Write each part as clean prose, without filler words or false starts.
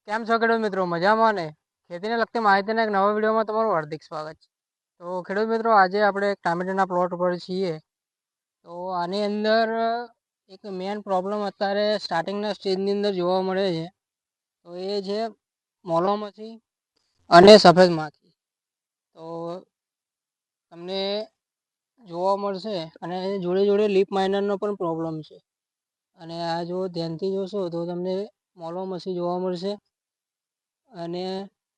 કેમ છો ખેડૂત મિત્રો? મજામાં ને? ખેતીને લગતી માહિતીના એક નવા વિડીયોમાં તમારું હાર્દિક સ્વાગત છે. તો ખેડૂત મિત્રો, આજે આપણે એક ટામેટાના પ્લોટ પર છીએ. તો આની અંદર એક મેન પ્રોબ્લેમ અત્યારે સ્ટાર્ટિંગના સ્ટેજની અંદર જોવા મળે છે. તો એ છે મોલોમછી અને સફેદ માખી. તો તમને જોવા મળશે અને જોડે જોડે લીફ માઇનરનો પણ પ્રોબ્લેમ છે. અને આ જો ધ્યાનથી જોશો તો તમને મોલોમછી જોવા મળશે. અને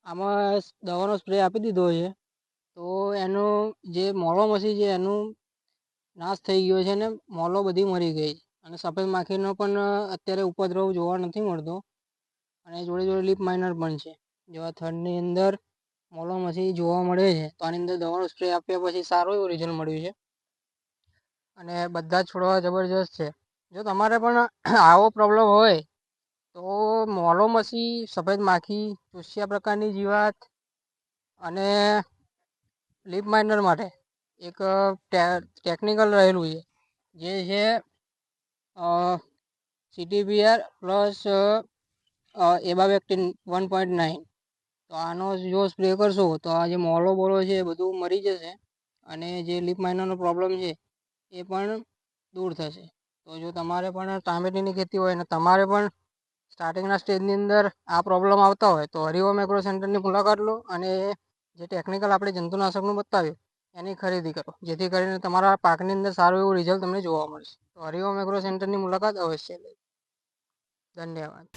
આમાં દવાનો સ્પ્રે આપી દીધો છે. તો એનું જે મોલોમછી છે એનું નાશ થઈ ગયો છે ને મોલો બધી મરી ગઈ છે. અને સફેદ માખીનો પણ અત્યારે ઉપદ્રવ જોવા નથી મળતો. અને જોડે જોડે લીફ માઇનર પણ છે. જેવા થડની અંદર મોલોમછી જોવા મળે છે. તો આની અંદર દવાનો સ્પ્રે આપ્યા પછી સારું એવું રિઝલ્ટ મળ્યું છે. અને બધા જ છોડવા જબરજસ્ત છે. જો તમારે પણ આવો પ્રોબ્લેમ હોય તો મોલોમછી, સફેદ માખી, ચૂસ્યા પ્રકારની જીવાત અને લીફ માઇનર માટે એક ટેકનિકલ રહેલું છે. જે છે CTPR પ્લસ એબાવેક્ટિન 1.9. તો આનો જો સ્પ્રે કરશો તો આ જે મોલો બોલો છે એ બધું મરી જશે. અને જે લીફ માઇનરનો પ્રોબ્લેમ છે એ પણ દૂર થશે. તો જો તમારે પણ ટામેટીની ખેતી હોય ને તમારે પણ સ્ટાર્ટિંગના સ્ટેજની અંદર આ પ્રોબ્લેમ આવતા હોય તો હરિઓમ એગ્રો સેન્ટરની મુલાકાત લો. અને જે ટેકનિકલ આપણે જંતુનાશકનું બતાવ્યું એની ખરીદી કરો, જેથી કરીને તમારા પાકની અંદર સારું એવું રિઝલ્ટ તમને જોવા મળશે. તો હરિઓમ એગ્રો સેન્ટરની મુલાકાત અવશ્ય લો. ધન્યવાદ.